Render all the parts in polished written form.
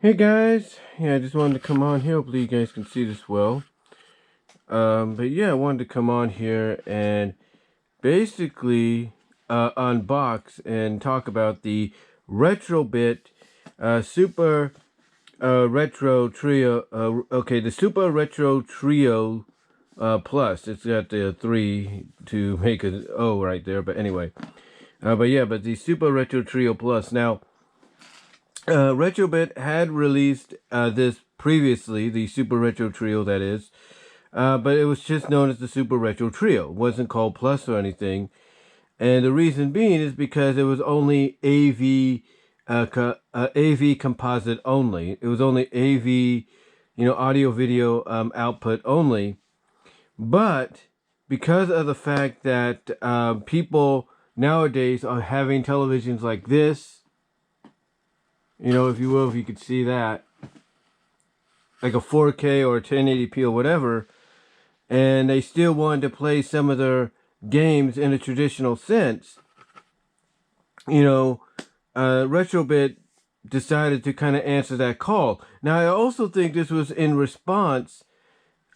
Hey guys, I just wanted to come on here. Hopefully you guys can see this well. But yeah, I wanted to come on here and basically unbox and talk about the Retrobit Super Retro Trio. The Super Retro Trio Plus. It's got the 3 to make an O right there. But anyway, but the Super Retro Trio Plus now. Retrobit had released this previously, the Super Retro Trio, that is, but it was just known as the Super Retro Trio. It wasn't called Plus or anything, and the reason being is because it was only AV composite only. It was only AV, audio video output only. But because of the fact that people nowadays are having televisions like this, if you will, if you could see that, like a 4K or 1080p or whatever, and they still wanted to play some of their games in a traditional sense, Retrobit decided to kind of answer that call. Now, I also think this was in response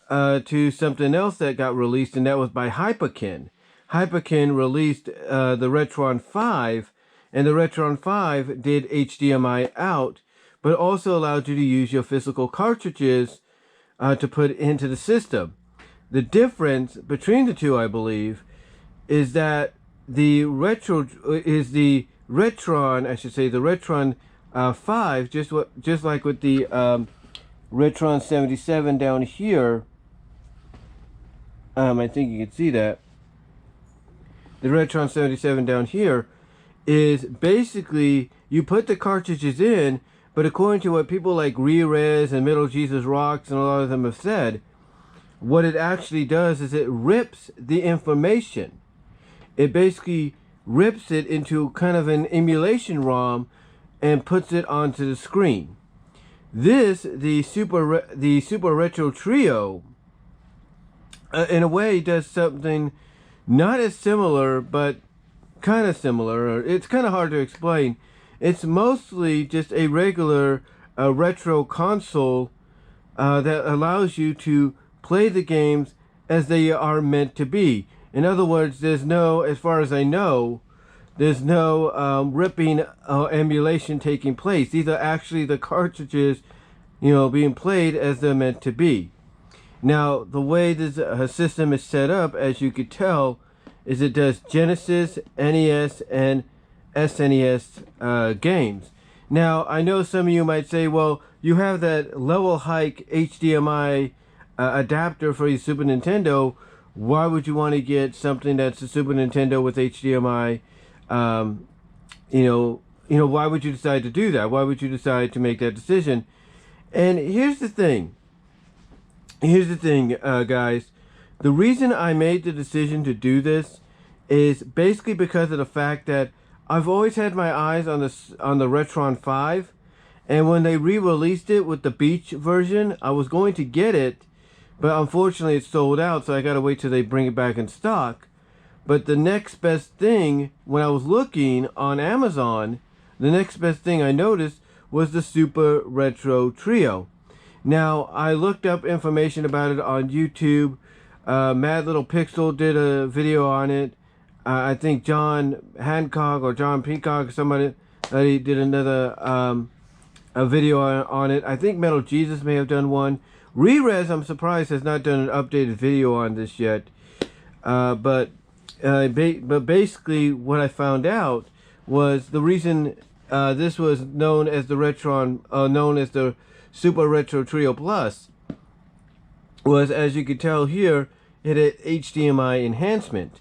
to something else that got released, and that was by Hyperkin. Hyperkin released the Retron 5, and the Retron 5 did HDMI out, but also allowed you to use your physical cartridges to put into the system. The difference between the two, I believe, is that the Retron 5, just like with the Retron 77 down here. I think you can see that. The Retron 77 down here is basically you put the cartridges in, but according to what people like Rerez and Middle Jesus Rocks and a lot of them have said, what it actually does is it rips the information. It basically rips it into kind of an emulation ROM and puts it onto the screen. The Super Retro Trio, in a way, does something not as similar, but kind of similar. It's kind of hard to explain. It's mostly just a regular retro console that allows you to play the games as they are meant to be. In other words, there's no, as far as I know, there's no ripping emulation taking place. These are actually the cartridges, being played as they're meant to be. Now, the way this system is set up, as you could tell, is it does Genesis, NES, and SNES games. Now, I know some of you might say, well, you have that level hike HDMI adapter for your Super Nintendo. Why would you want to get something that's a Super Nintendo with HDMI? Why would you decide to do that? Why would you decide to make that decision? And here's the thing. Guys. The reason I made the decision to do this is basically because of the fact that I've always had my eyes on the Retron 5, and when they re-released it with the Beach version, I was going to get it, but unfortunately it's sold out, so I gotta wait till they bring it back in stock. But the next best thing, when I was looking on Amazon, the next best thing I noticed was the Super Retro Trio. Now, I looked up information about it on YouTube. Mad Little Pixel did a video on it. I think John Hancock or John Peacock, somebody did another a video on it. I think Metal Jesus may have done one. Rerez, I'm surprised, has not done an updated video on this yet. But basically, what I found out was the reason this was known as the Super Retro Trio Plus was, as you can tell here, it had HDMI enhancement.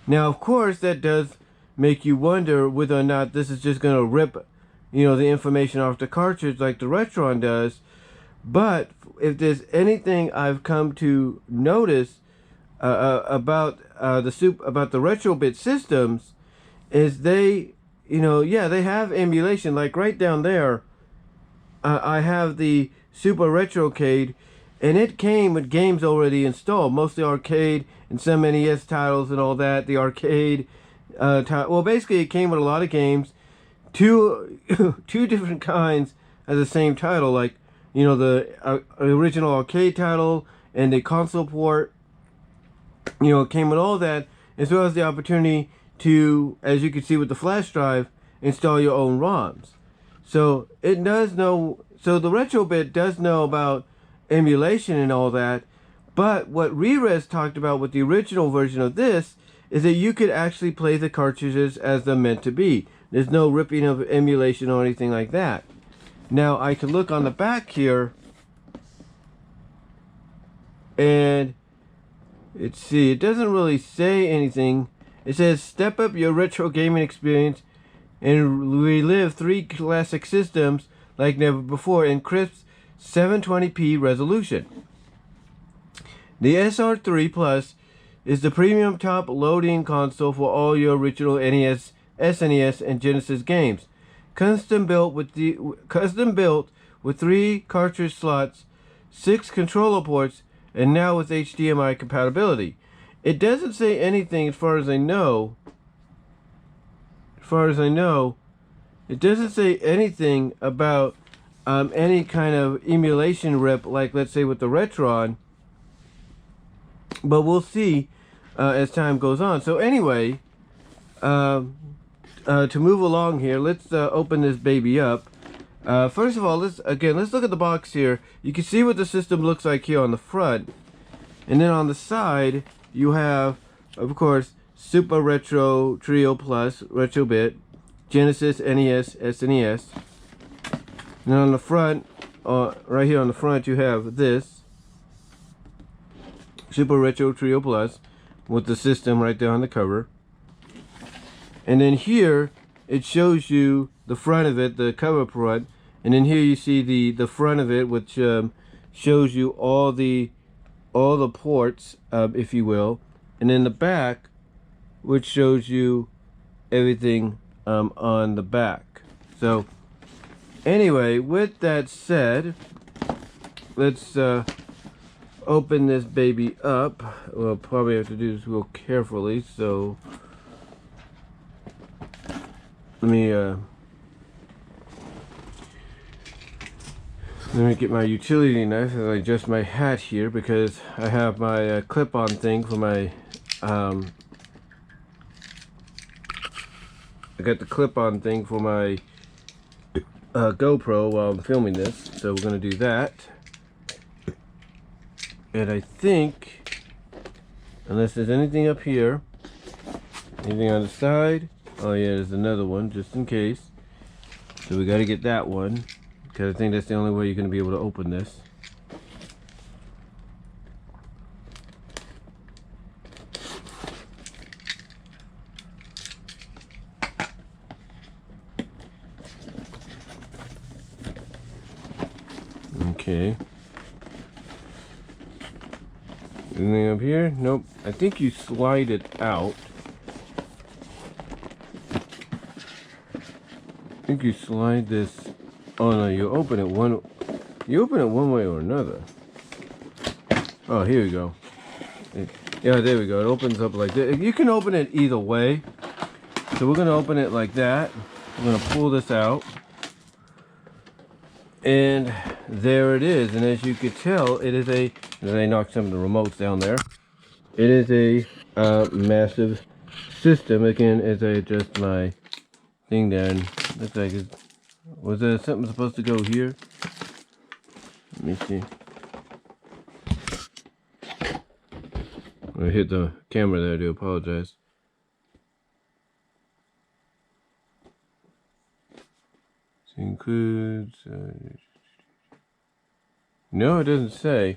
Now, of course, that does make you wonder whether or not this is just going to rip, the information off the cartridge like the Retron does. But if there's anything I've come to notice about the Retrobit systems, is they have emulation. Like right down there, I have the Super Retrocade, and it came with games already installed, mostly arcade and some NES titles and all that. The arcade, well, basically it came with a lot of games, two different kinds has the same title, like, you know, the original arcade title and the console port. You know, it came with all that, as well as the opportunity to, as you can see with the flash drive, install your own ROMs. So it does know, so the Retrobit does know about emulation and all that, but what Rerez talked about with the original version of this is that you could actually play the cartridges as they're meant to be. There's no ripping of emulation or anything like that. Now I can look on the back here, and let's see, it doesn't really say anything. It says step up your retro gaming experience and relive 3 classic systems like never before in crisp 720p resolution. The SR3 Plus is the premium top loading console for all your original NES, SNES, and Genesis games. Custom built with 3 cartridge slots, 6 controller ports, and now with HDMI compatibility. It doesn't say anything, as far as I know. It doesn't say anything about any kind of emulation rip, like let's say with the Retron. But we'll see as time goes on. So anyway, to move along here, let's open this baby up. First of all, let's look at the box here. You can see what the system looks like here on the front, and then on the side you have, of course, Super Retro Trio Plus, Retrobit, Genesis, NES, SNES. And on the front, right here on the front, you have this Super Retro Trio Plus with the system right there on the cover. And then here it shows you the front of it, the cover front, and then here you see the front of it, which shows you all the ports, if you will, and then the back, which shows you everything on the back. So anyway, with that said, let's open this baby up. We'll probably have to do this real carefully, so let me get my utility knife as I adjust my hat here, because I have my clip-on thing for my I got the clip-on thing for my GoPro while I'm filming this, so we're gonna do that. And I think, unless there's anything up here, anything on the side, oh yeah, there's another one just in case. So we got to get that one, because I think that's the only way you're going to be able to open this. Okay. Anything up here? Nope. I think you slide it out. I think you slide this. Oh no, you open it one way or another. Oh, here we go. Yeah, there we go. It opens up like that. You can open it either way. So we're gonna open it like that. I'm gonna pull this out. And there it is. And as you could tell, it is a, they knocked some of the remotes down there. It is a massive system. Again, as I adjust my thing down, looks like it, was there something supposed to go here? Let me see. I hit the camera there, I do apologize. This includes, no, it doesn't say.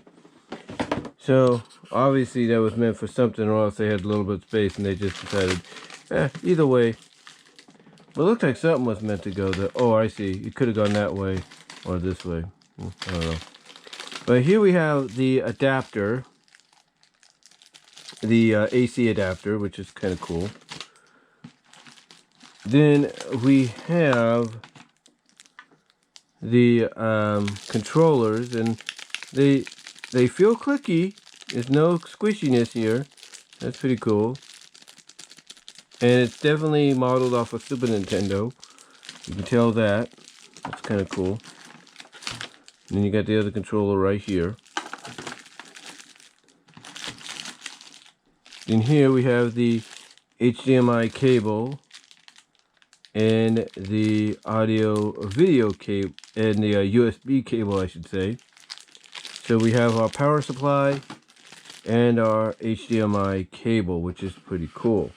So obviously that was meant for something, or else they had a little bit of space and they just decided, either way. Well, it looked like something was meant to go there. Oh, I see. It could have gone that way or this way. I don't know. But here we have the adapter, the AC adapter, which is kind of cool. Then we have the controllers, and they feel clicky. There's no squishiness here. That's pretty cool. And it's definitely modeled off of Super Nintendo. You can tell that. That's kind of cool. And then you got the other controller right here. In here we have the HDMI cable and the audio video cable and the USB cable, I should say. So we have our power supply and our HDMI cable, which is pretty cool.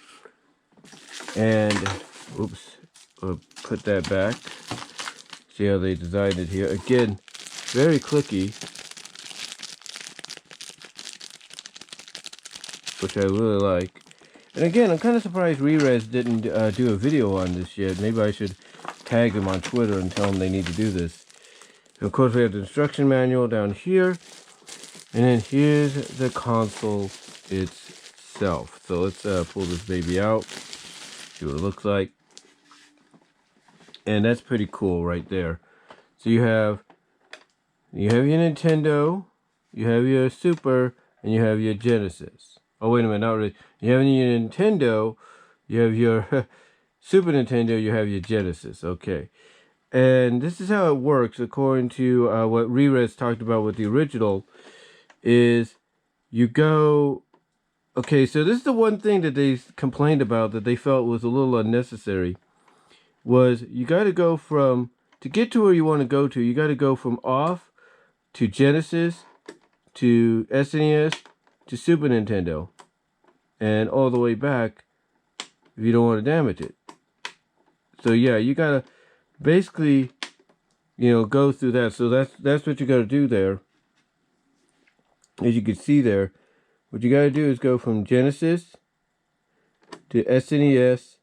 And oops, we'll put that back. See how they designed it here. Again, very clicky, which I really like. And again, I'm kind of surprised Rerez didn't do a video on this yet. Maybe I should tag them on Twitter and tell them they need to do this. And of course, we have the instruction manual down here. And then here's the console itself. So let's pull this baby out. See what it looks like. And that's pretty cool right there. So you have your Nintendo, you have your Super, and you have your Genesis. Oh, wait a minute, not really. You have your Nintendo, you have your Super Nintendo, you have your Genesis. Okay. And this is how it works according to what Rerez talked about with the original, is you go... Okay, so this is the one thing that they complained about that they felt was a little unnecessary, was you got to go from... To get to where you want to go to, you got to go from off to Genesis, to SNES, to Super Nintendo, and all the way back if you don't want to damage it. So yeah, you got to basically, you know, go through that. So that's what you got to do there. As you can see there, what you got to do is go from Genesis to SNES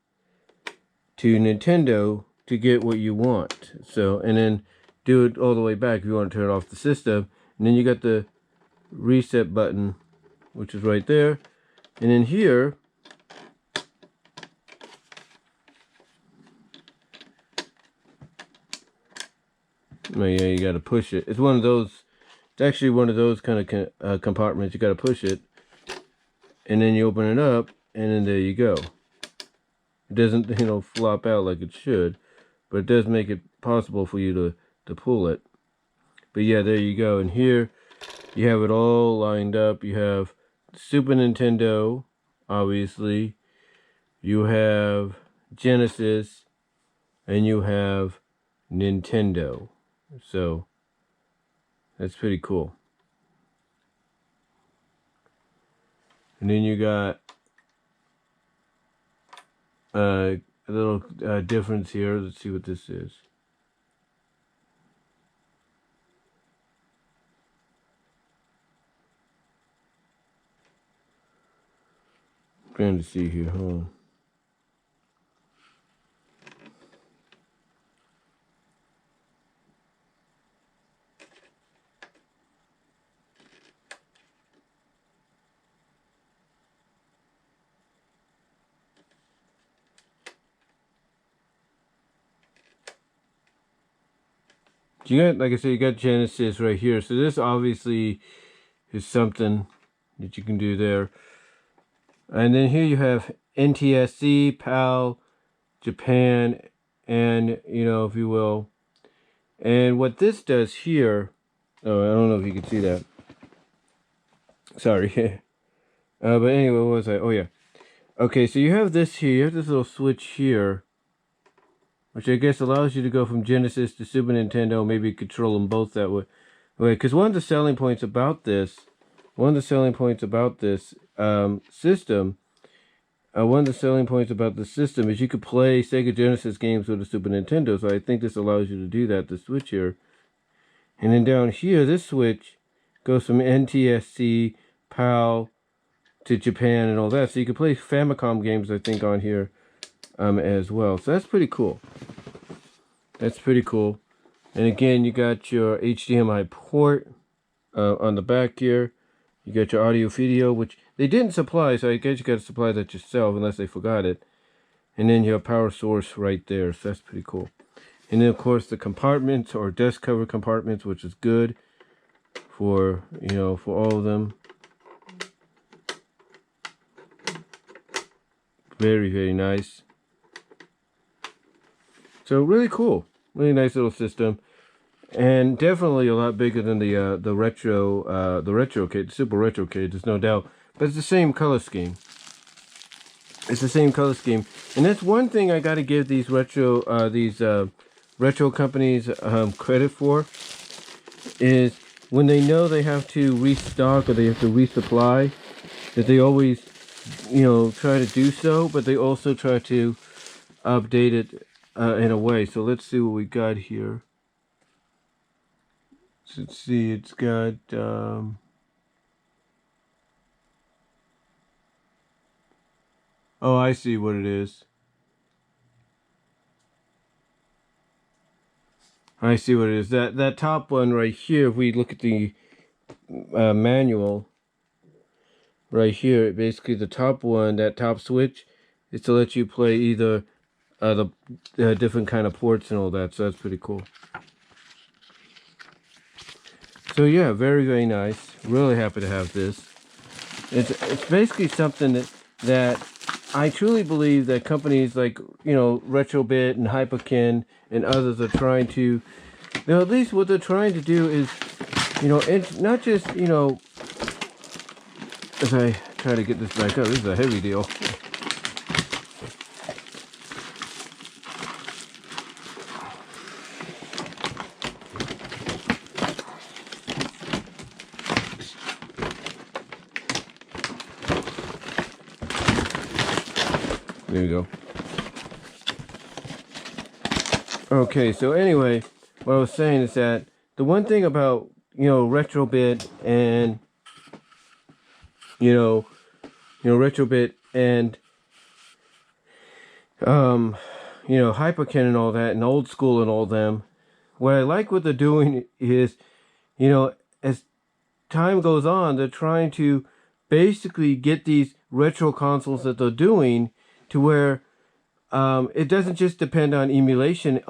to Nintendo to get what you want. So, and then do it all the way back if you want to turn off the system. And then you got the reset button, which is right there. And then here, oh yeah, you got to push it. It's one of those, it's actually one of those kind of compartments. You got to push it. And then you open it up, and then there you go. It doesn't, you know, flop out like it should, but it does make it possible for you to pull it. But yeah, there you go. And here you have it all lined up. You have Super Nintendo, obviously. You have Genesis, and you have Nintendo. So that's pretty cool. And then you got a little difference here. Let's see what this is. I'm trying to see here. Hold on. You got, like I said, you got Genesis right here. So this obviously is something that you can do there. And then here you have NTSC, PAL, Japan, and, you know, if you will. And what this does here, oh, I don't know if you can see that. Sorry. But anyway, what was I? Oh, yeah. Okay, so you have this here. You have this little switch here, which I guess allows you to go from Genesis to Super Nintendo, maybe control them both that way. Because one of the selling points about this system, one of the selling points about the system is you could play Sega Genesis games with the Super Nintendo. So I think this allows you to do that, the switch here. And then down here, this switch goes from NTSC, PAL, to Japan and all that. So you can play Famicom games, I think, on here as well. So that's pretty cool. That's pretty cool. And again, you got your HDMI port on the back here. You got your audio video, which they didn't supply, so I guess you got to supply that yourself unless they forgot it. And then your power source right there. So that's pretty cool. And then, of course, the compartments or desk cover compartments, which is good for, you know, for all of them. Very, very nice. So really cool. Really nice little system. and definitely a lot bigger than the retro cage, the super retro cage. There's no doubt, but it's the same color scheme. It's the same color scheme, and that's one thing I got to give these retro companies credit for, is when they know they have to restock or they have to resupply, that they always, you know, try to do so, but they also try to update it in a way. So let's see what we got here. So let's see, it's got oh, I see what it is. I see what it is. That top one right here, if we look at the manual right here, basically the top one, that top switch, is to let you play either the different kind of ports and all that. So that's pretty cool. So yeah, very, very nice. Really happy to have this. It's basically something that I truly believe that companies like, you know, Retrobit and Hyperkin and others are trying to, you know, at least what they're trying to do is, you know, it's not just, you know, as I try to get this back up, this is a heavy deal. There you go. Okay, so anyway, what I was saying is that the one thing about, you know, Retrobit and Retrobit and you know, Hyperkin and all that, and Old School and all them, what I like what they're doing is, you know, as time goes on, they're trying to basically get these retro consoles that they're doing to where it doesn't just depend on emulation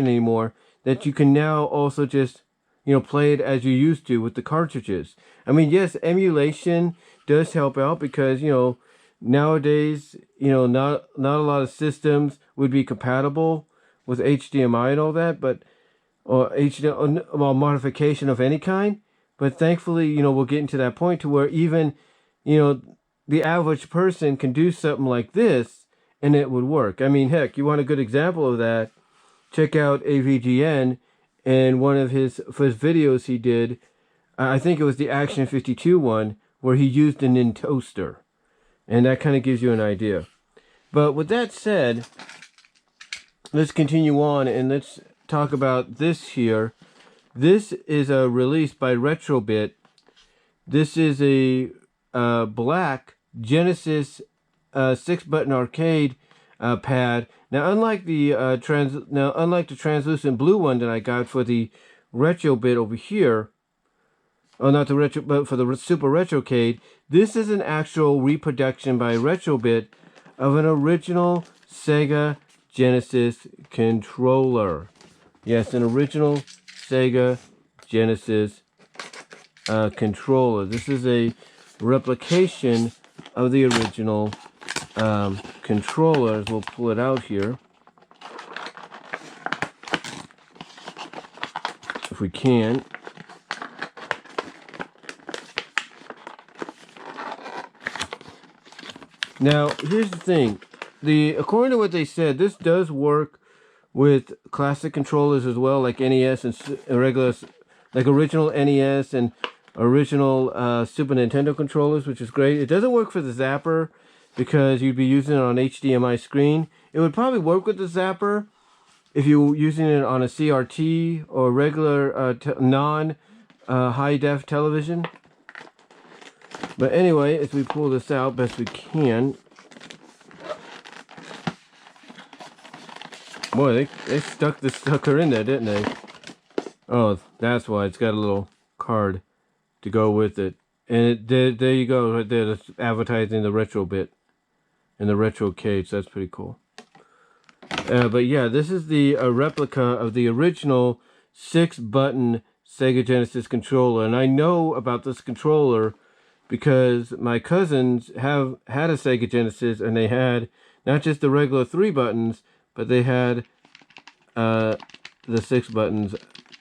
anymore, that you can now also just, you know, play it as you used to with the cartridges. I mean, yes, emulation does help out because, you know, nowadays, you know, not a lot of systems would be compatible with HDMI and all that, but or HDMI or modification of any kind. But thankfully, you know, we're getting to that point to where even, you know, the average person can do something like this and it would work. I mean, heck, you want a good example of that? Check out AVGN and one of his first videos he did. I think it was the Action 52 one where he used a Nintoaster. And that kind of gives you an idea. But with that said, let's continue on and let's talk about this here. This is a release by Retrobit. This is a black Genesis 6-button arcade pad. Now, unlike the translucent blue one that I got for the Retrobit over here, oh, not the retro, but for the Super Retrocade, this is an actual reproduction by Retrobit of an original Sega Genesis controller. Yes, an original Sega Genesis controller. This is a replication of the original controllers. We'll pull it out here if we can. Now, here's the thing. According to what they said, this does work with classic controllers as well, like NES and regular, like original NES and original Super Nintendo controllers, which is great. It doesn't work for the Zapper because you'd be using it on HDMI screen. It would probably work with the Zapper if you were using it on a CRT or regular non-high-def television. But anyway, as we pull this out best we can. Boy, they stuck the sucker in there, didn't they? Oh, that's why. It's got a little card to go with it. And there you go, right there. That's advertising the Retrobit and the Retro cage. That's pretty cool. But yeah, this is the replica of the original 6-button Sega Genesis controller. And I know about this controller because my cousins have had a Sega Genesis, and they had not just the regular 3 buttons, but they had the 6 buttons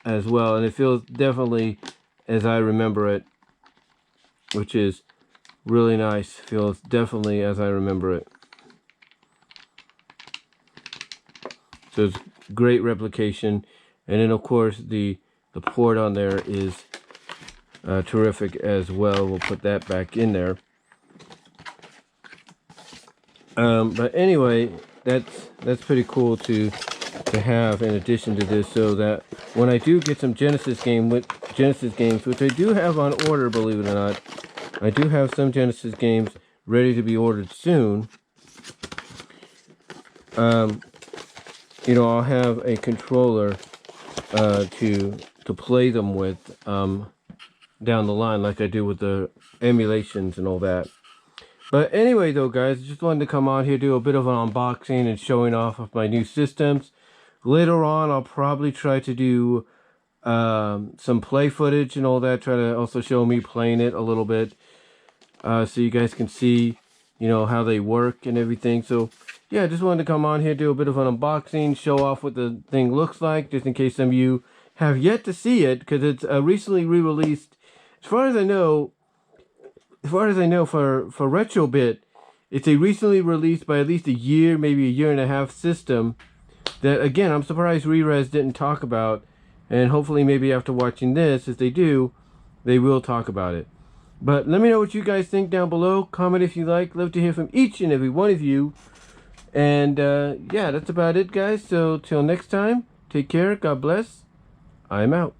as well, and it feels definitely as I remember it, which is really nice. Feels definitely as I remember it. So it's great replication, and then of course the port on there is terrific as well. We'll put that back in there. But anyway, that's pretty cool to have in addition to this, so that when I do get some Genesis games, which I do have on order, believe it or not, I do have some Genesis games ready to be ordered soon. You know, I'll have a controller to play them with down the line, like I do with the emulations and all that. But anyway, though, guys, just wanted to come on here, do a bit of an unboxing and showing off of my new systems. Later on, I'll probably try to do some play footage and all that. Try to also show me playing it a little bit, so you guys can see, you know, how they work and everything. So yeah, I just wanted to come on here, do a bit of an unboxing, show off what the thing looks like, just in case some of you have yet to see it, because it's recently re-released. As far as I know, for RetroBit, it's a recently released by at least a year, maybe a year and a half system that, again, I'm surprised Rerez didn't talk about, and hopefully maybe after watching this, if they do, they will talk about it. But let me know what you guys think down below. Comment if you like. Love to hear from each and every one of you. And yeah, that's about it, guys. So till next time, take care. God bless. I'm out.